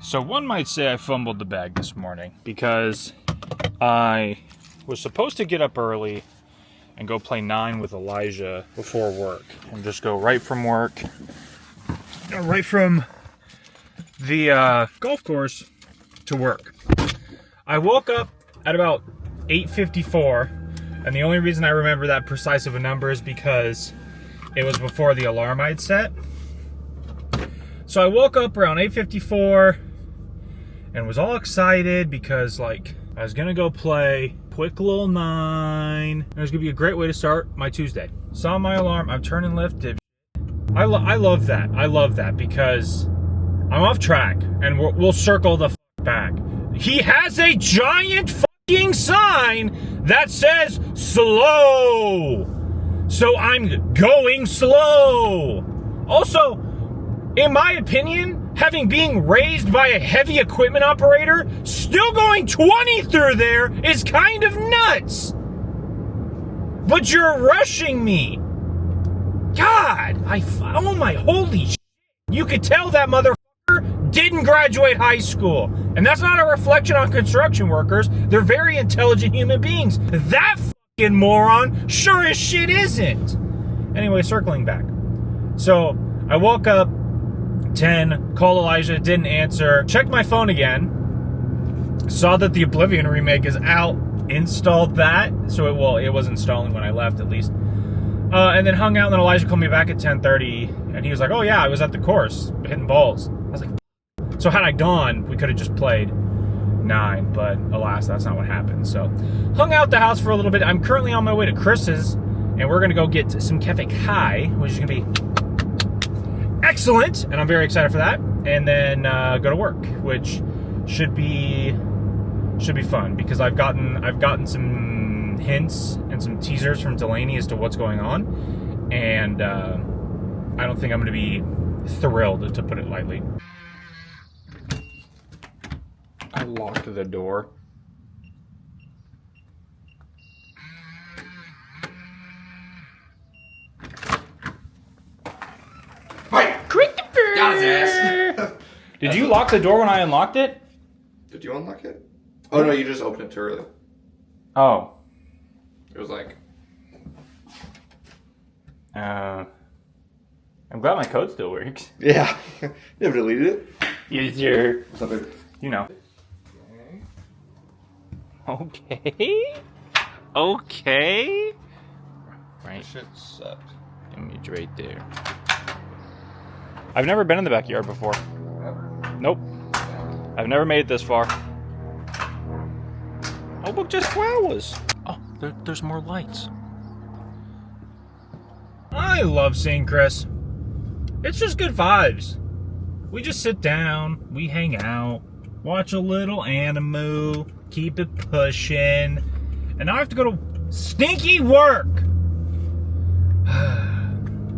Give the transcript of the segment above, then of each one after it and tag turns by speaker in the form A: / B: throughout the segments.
A: So one might say I fumbled the bag this morning because I was supposed to get up early and go play 9 with Elijah before work and just go right from work, right from the golf course to work. I woke up at about 8:54, and the only reason I remember that precise of a number is because it was before the alarm I'd set. So I woke up around 8:54 and was all excited because I was gonna go play quick little 9. It was gonna be a great way to start my Tuesday. Saw my alarm, I'm turning left. I love that. I love that because I'm off track and we'll circle the back. He has a giant fucking sign that says slow. So I'm going slow. Also, in my opinion, having being raised by a heavy equipment operator, still going 20 through there is kind of nuts. But you're rushing me. God, oh my holy shit. You could tell that motherfucker didn't graduate high school. And that's not a reflection on construction workers. They're very intelligent human beings. That fucking moron sure as shit isn't. Anyway, circling back. So, I woke up 10, called Elijah, didn't answer, checked my phone again, saw that the Oblivion remake is out, installed that, so it was installing when I left at least, and then hung out, and then Elijah called me back at 10:30, and he was like, oh yeah, I was at the course, hitting balls. I was like, so had I gone, we could have just played 9, but alas, that's not what happened. So, hung out the house for a little bit. I'm currently on my way to Chris's, and we're gonna go get some Cafe Kai, which is gonna be excellent, and I'm very excited for that. And then go to work, which should be fun because I've gotten some hints and some teasers from Delaney as to what's going on, and I don't think I'm going to be thrilled, to put it lightly. I locked the door.
B: Got his ass.
A: Did you lock the door when I unlocked it?
B: Did you unlock it? Oh no, you just opened it too early.
A: Oh.
B: It was like...
A: I'm glad my code still works.
B: Yeah. You never deleted it?
A: Yes, sir.
B: Something.
A: You know. Okay. Okay. Right.
B: Shit sucked.
A: Image right there. I've never been in the backyard before.
B: Ever?
A: Nope. I've never made it this far. Oh, look, just flowers. Oh, there's more lights. I love seeing Chris. It's just good vibes. We just sit down, we hang out, watch a little anime, keep it pushing, and now I have to go to stinky work.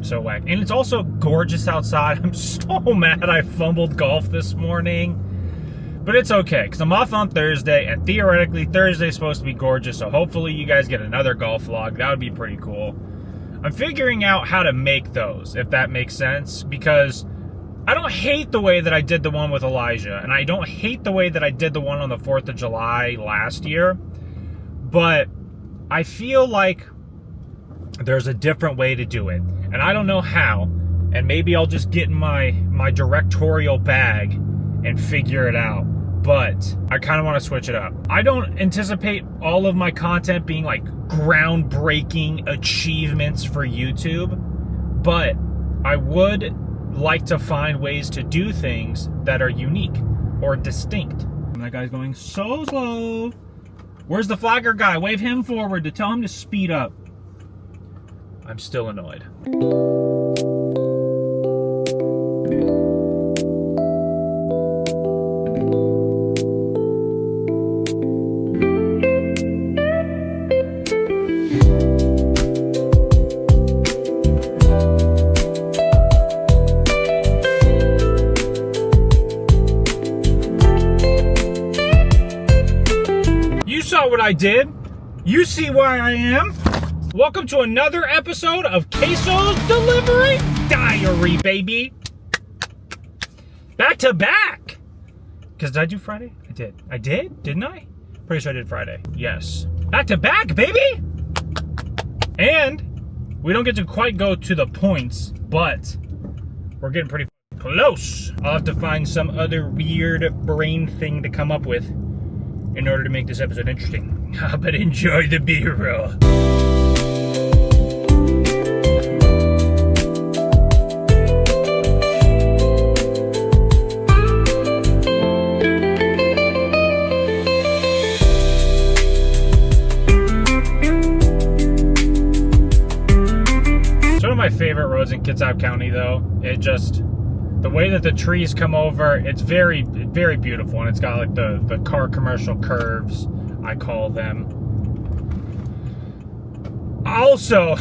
A: So whack. And it's also gorgeous outside. I'm so mad I fumbled golf this morning. But it's okay, because I'm off on Thursday, and theoretically Thursday's supposed to be gorgeous, so hopefully you guys get another golf vlog. That would be pretty cool. I'm figuring out how to make those, if that makes sense, because I don't hate the way that I did the one with Elijah, and I don't hate the way that I did the one on the 4th of July last year, but I feel like there's a different way to do it, and I don't know how, and maybe I'll just get in my directorial bag and figure it out, but I kind of want to switch it up. I don't anticipate all of my content being like groundbreaking achievements for YouTube, but I would like to find ways to do things that are unique or distinct. And that guy's going so slow. Where's the flagger guy? Wave him forward to tell him to speed up. I'm still annoyed. You saw what I did. You see where I am. Welcome to another episode of Queso's Delivery Diary, baby. Back to back. Because did I do Friday? I did. I did? Didn't I? Pretty sure I did Friday. Yes. Back to back, baby! And we don't get to quite go to the points, but we're getting pretty close. I'll have to find some other weird brain thing to come up with in order to make this episode interesting. But enjoy the B-roll. My favorite roads in Kitsap County, though. It just, the way that the trees come over, it's very, very beautiful, and it's got like the car commercial curves, I call them. Also,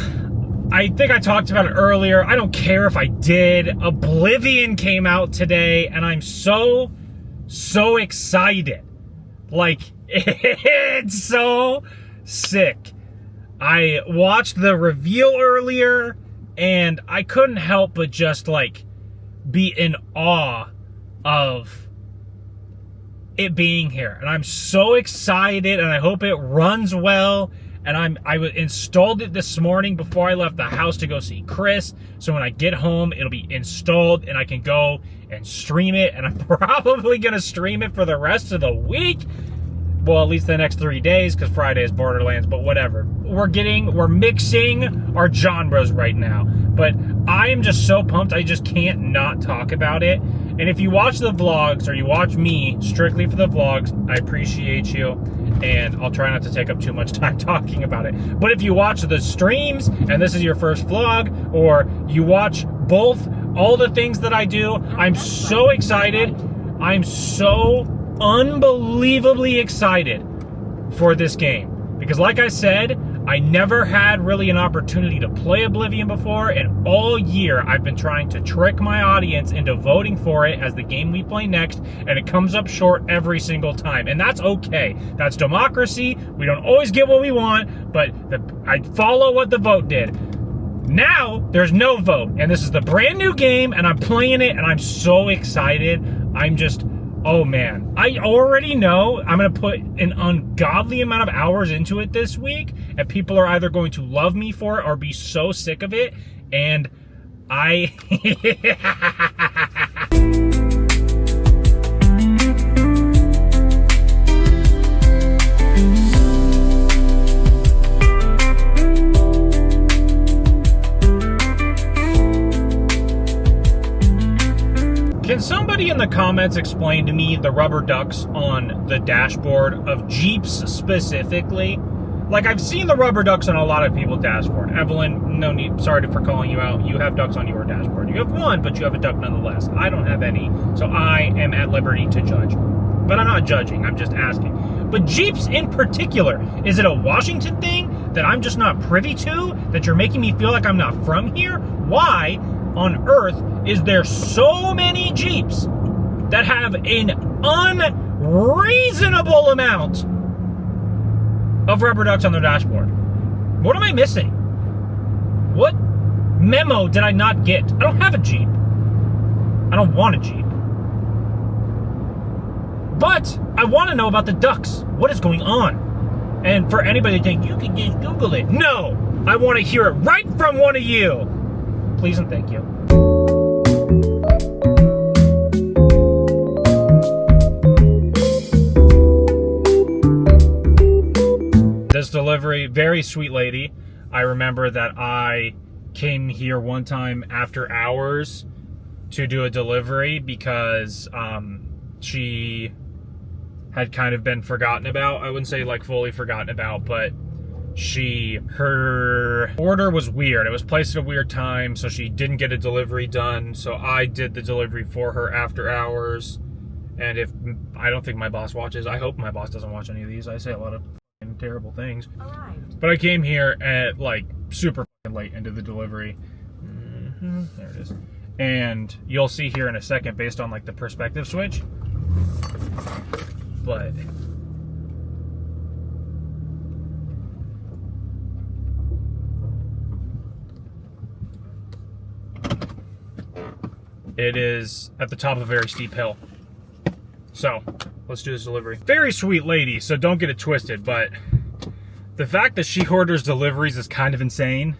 A: I think I talked about it earlier. I don't care if I did. Oblivion came out today, and I'm so excited. Like, it's so sick. I watched the reveal earlier, and I couldn't help but just, like, be in awe of it being here. And I'm so excited, and I hope it runs well. And I installed it this morning before I left the house to go see Chris. So when I get home, it'll be installed, and I can go and stream it. And I'm probably going to stream it for the rest of the week. Well, at least the next 3 days, because Friday is Borderlands, but whatever. We're mixing our genres right now. But I am just so pumped, I just can't not talk about it. And if you watch the vlogs, or you watch me strictly for the vlogs, I appreciate you. And I'll try not to take up too much time talking about it. But if you watch the streams, and this is your first vlog, or you watch both, all the things that I do, I'm so excited. I'm so unbelievably excited for this game, because like I said, I never had really an opportunity to play Oblivion before, and all year I've been trying to trick my audience into voting for it as the game we play next, and it comes up short every single time, and that's okay. That's democracy. We don't always get what we want, but I follow what the vote did. Now there's no vote, and this is the brand new game, and I'm playing it, and I'm so excited. I'm just, oh man, I already know I'm going to put an ungodly amount of hours into it this week, and people are either going to love me for it or be so sick of it, and I... Can somebody in the comments explain to me the rubber ducks on the dashboard of Jeeps specifically? Like, I've seen the rubber ducks on a lot of people's dashboard. Evelyn, no need, sorry for calling you out. You have ducks on your dashboard. You have one, but you have a duck nonetheless. I don't have any, so I am at liberty to judge. But I'm not judging, I'm just asking. But Jeeps in particular, is it a Washington thing that I'm just not privy to? That you're making me feel like I'm not from here? Why on earth is there so many Jeeps that have an unreasonable amount of rubber ducks on their dashboard? What am I missing? What memo did I not get? I don't have a Jeep. I don't want a Jeep. But I want to know about the ducks. What is going on? And for anybody to think, you can just Google it. No! I want to hear it right from one of you. Please and thank you. This delivery, very sweet lady. I remember that I came here one time after hours to do a delivery because she had kind of been forgotten about. I wouldn't say like fully forgotten about, but her order was weird. It was placed at a weird time, so she didn't get a delivery done. So I did the delivery for her after hours. And if, I don't think my boss watches. I hope my boss doesn't watch any of these. I say a lot of terrible things. Arrived. But I came here at like super late into the delivery. There it is. And you'll see here in a second based on like the perspective switch. But it is at the top of a very steep hill. So, let's do this delivery. Very sweet lady, so don't get it twisted, but the fact that she orders deliveries is kind of insane,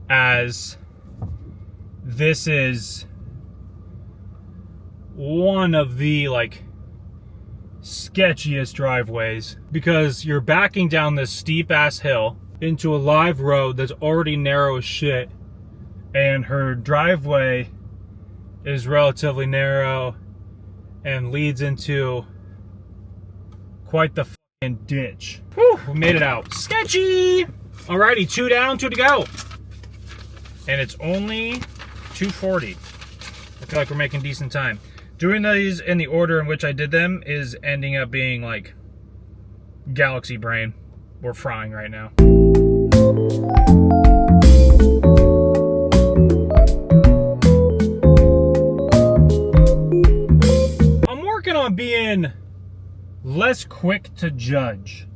A: as this is one of the, like, sketchiest driveways, because you're backing down this steep-ass hill into a live road that's already narrow as shit, and her driveway is relatively narrow and leads into quite the fucking ditch. Whew, we made it out. Sketchy! Alrighty, 2 down, 2 to go. And it's only 2:40. I feel like we're making decent time. Doing these in the order in which I did them is ending up being like galaxy brain. We're frying right now. On being less quick to judge,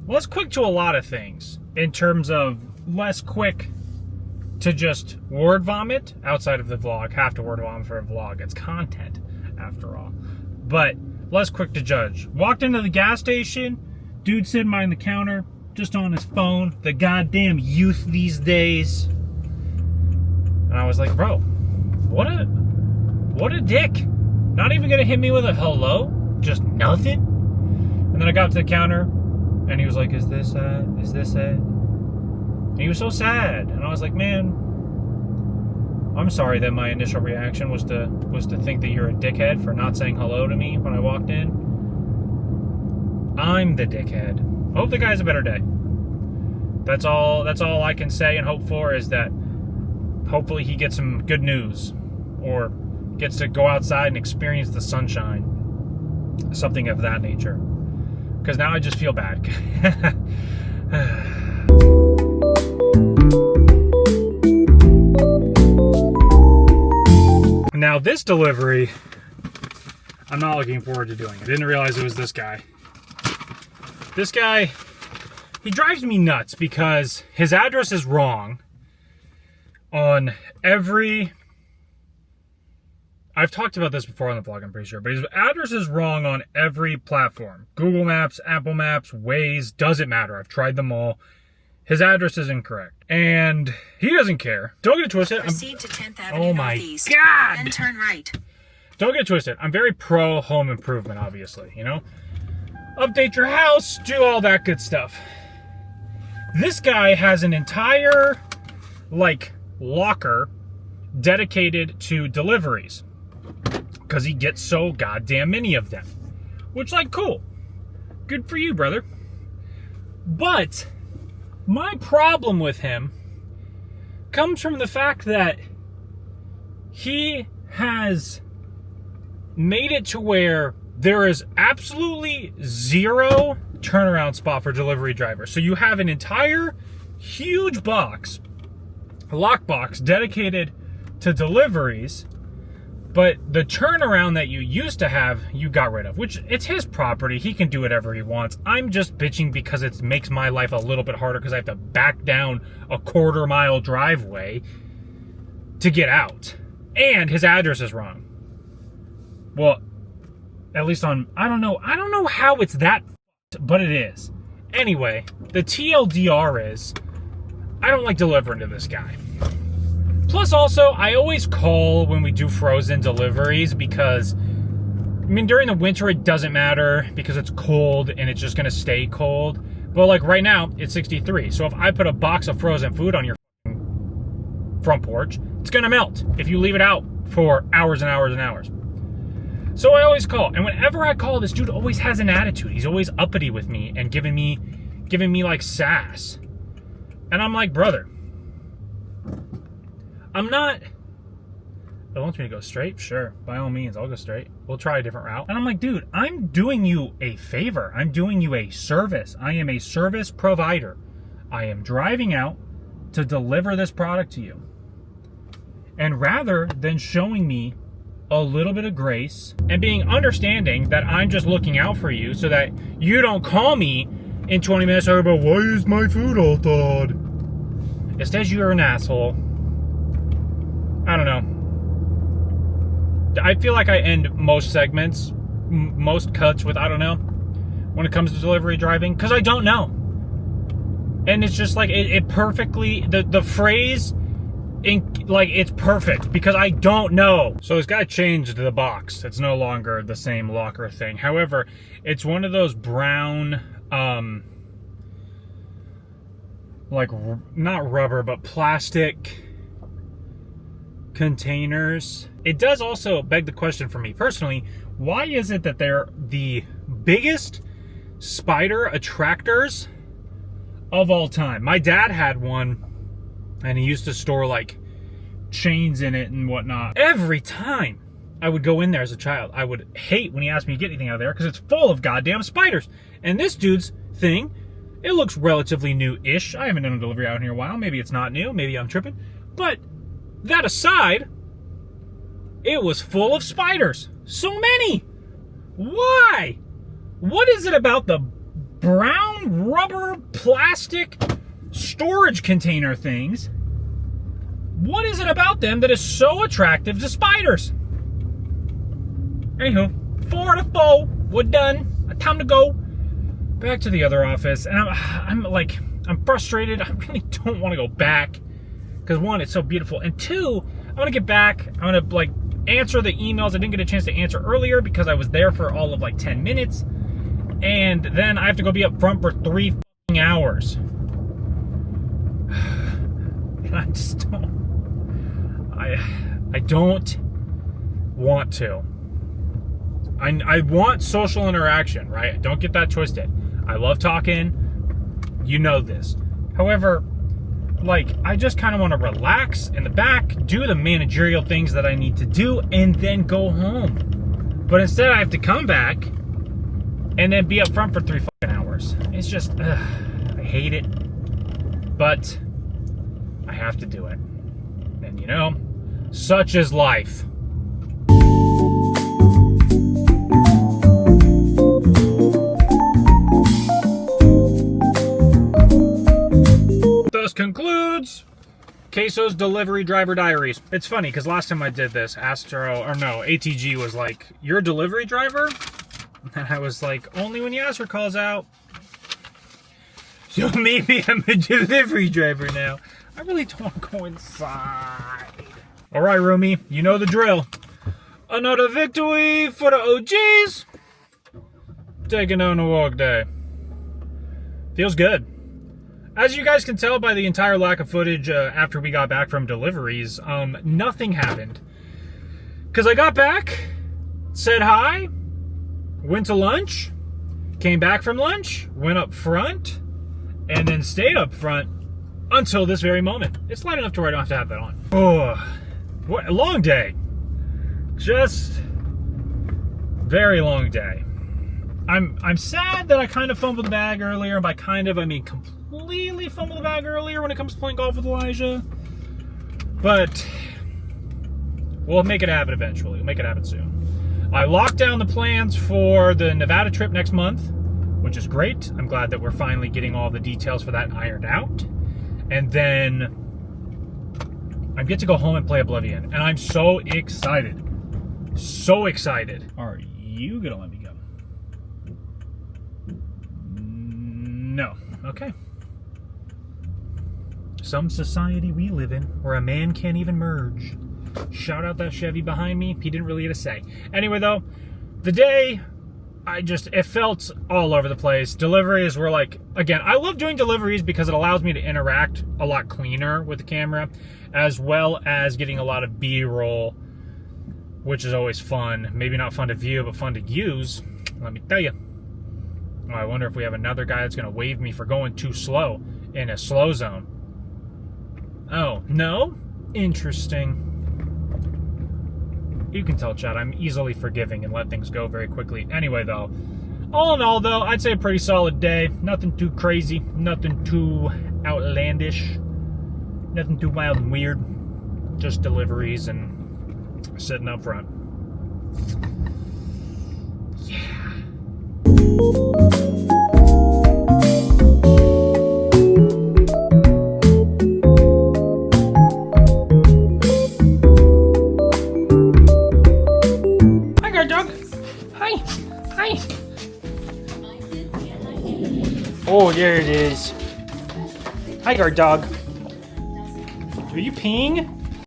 A: less quick to a lot of things, in terms of less quick to just word vomit outside of the vlog. Have to word vomit for a vlog, it's content after all, but less quick to judge. Walked into the gas station, dude sitting behind the counter just on his phone, the goddamn youth these days, and I was like, bro, what a dick. Not even gonna hit me with a hello? Just nothing? And then I got to the counter and he was like, is this it? Is this it? And he was so sad. And I was like, man, I'm sorry that my initial reaction was to think that you're a dickhead for not saying hello to me when I walked in. I'm the dickhead. I hope the guy has a better day. That's all I can say and hope for, is that hopefully he gets some good news, or gets to go outside and experience the sunshine, something of that nature, because now I just feel bad. Now this delivery, I'm not looking forward to doing. I didn't realize it was this guy. This guy, he drives me nuts because his address is wrong on every... I've talked about this before on the vlog, I'm pretty sure, but his address is wrong on every platform. Google Maps, Apple Maps, Waze, doesn't matter. I've tried them all. His address is incorrect. And he doesn't care. Don't get it twisted.
C: Proceed to 10th Avenue
A: oh my
C: Northeast,
A: God!
C: then turn right.
A: Don't get it twisted. I'm very pro home improvement, obviously, you know? Update your house, do all that good stuff. This guy has an entire, like, locker dedicated to deliveries, because he gets so goddamn many of them. Which, like, cool. Good for you, brother. But my problem with him comes from the fact that he has made it to where there is absolutely zero turnaround spot for delivery drivers. So you have an entire huge box, a lockbox dedicated to deliveries, but the turnaround that you used to have, you got rid of, which it's his property. He can do whatever he wants. I'm just bitching because it makes my life a little bit harder because I have to back down a quarter-mile driveway to get out. And his address is wrong. Well, at least on, I don't know how it's that, but it is. Anyway, the TLDR is, I don't like delivering to this guy. Plus, also, I always call when we do frozen deliveries because, I mean, during the winter it doesn't matter because it's cold and it's just going to stay cold. But, like, right now, it's 63. So if I put a box of frozen food on your front porch, it's going to melt if you leave it out for hours and hours and hours. So I always call. And whenever I call, this dude always has an attitude. He's always uppity with me and giving me like, sass. And I'm like, brother, I'm not... It wants me to go straight? Sure. By all means, I'll go straight. We'll try a different route. And I'm like, dude, I'm doing you a favor. I'm doing you a service. I am a service provider. I am driving out to deliver this product to you. And rather than showing me a little bit of grace and being understanding that I'm just looking out for you so that you don't call me in 20 minutes talking about, why is my food all thawed? Instead, you're an asshole. I don't know. I feel like I end most segments most cuts with I don't know when it comes to delivery driving, because I don't know. And it's just like it perfectly, the phrase, like, it's perfect because I don't know. So this guy changed the box. It's no longer the same locker thing. However, it's one of those brown, like, not rubber, but plastic containers. It does also beg the question for me personally, why is it that they're the biggest spider attractors of all time? My dad had one, and he used to store like chains in it and whatnot. Every time I would go in there as a child, I would hate when he asked me to get anything out of there because it's full of goddamn spiders. And this dude's thing, it looks relatively new-ish. I haven't done a delivery out here in a while. Maybe it's not new. Maybe I'm tripping. But that aside, it was full of spiders. So many. Why? What is it about the brown rubber plastic storage container things? What is it about them that is so attractive to spiders? Anywho, 4 to 4, we're done. Time to go back to the other office. And I'm frustrated. I really don't want to go back because one, it's so beautiful, and two, I want to get back. I want to answer the emails I didn't get a chance to answer earlier because I was there for all of 10 minutes, and then I have to go be up front for 3 hours. I just don't. I don't want to. I want social interaction, right? Don't get that twisted. I love talking. You know this. However, I just kind of want to relax in the back, do the managerial things that I need to do, and then go home. But instead, I have to come back and then be up front for 3 hours. It's just, I hate it. But I have to do it. And such is life. Thus concludes Queso's Delivery Driver Diaries. It's funny because last time I did this, ATG was like, "You're a delivery driver?" And I was like, "Only when Yasser calls out." So maybe I'm a delivery driver now. I really don't want to go inside. All right, roomie, you know the drill. Another victory for the OGs. Taking on a walk day. Feels good. As you guys can tell by the entire lack of footage after we got back from deliveries, nothing happened. Because I got back, said hi, went to lunch, came back from lunch, went up front, and then stayed up front until this very moment. It's light enough to where I don't have to have that on. Oh, what a long day. Just very long day. I'm sad that I kind of fumbled the bag earlier. By kind of, I mean completely fumbled the bag earlier when it comes to playing golf with Elijah. But we'll make it happen eventually. We'll make it happen soon. I locked down the plans for the Nevada trip next month, which is great. I'm glad that we're finally getting all the details for that ironed out. And then I get to go home and play Oblivion. And I'm so excited. So excited. Are you going to let me go? No. Okay. Some society we live in where a man can't even merge. Shout out that Chevy behind me. He didn't really get a say. Anyway, though, the day, it felt all over the place. Deliveries were again, I love doing deliveries because it allows me to interact a lot cleaner with the camera, as well as getting a lot of B-roll, which is always fun. Maybe not fun to view, but fun to use. Let me tell you. Oh, I wonder if we have another guy that's going to wave me for going too slow in a slow zone. Oh, no? Interesting. You can tell, Chad, I'm easily forgiving and let things go very quickly. Anyway, though, all in all, though, I'd say a pretty solid day. Nothing too crazy. Nothing too outlandish. Nothing too wild and weird. Just deliveries and sitting up front. Yeah. Hi, guard dog. Hi. Hi. Oh, there it is. Hi, guard dog. Are you peeing?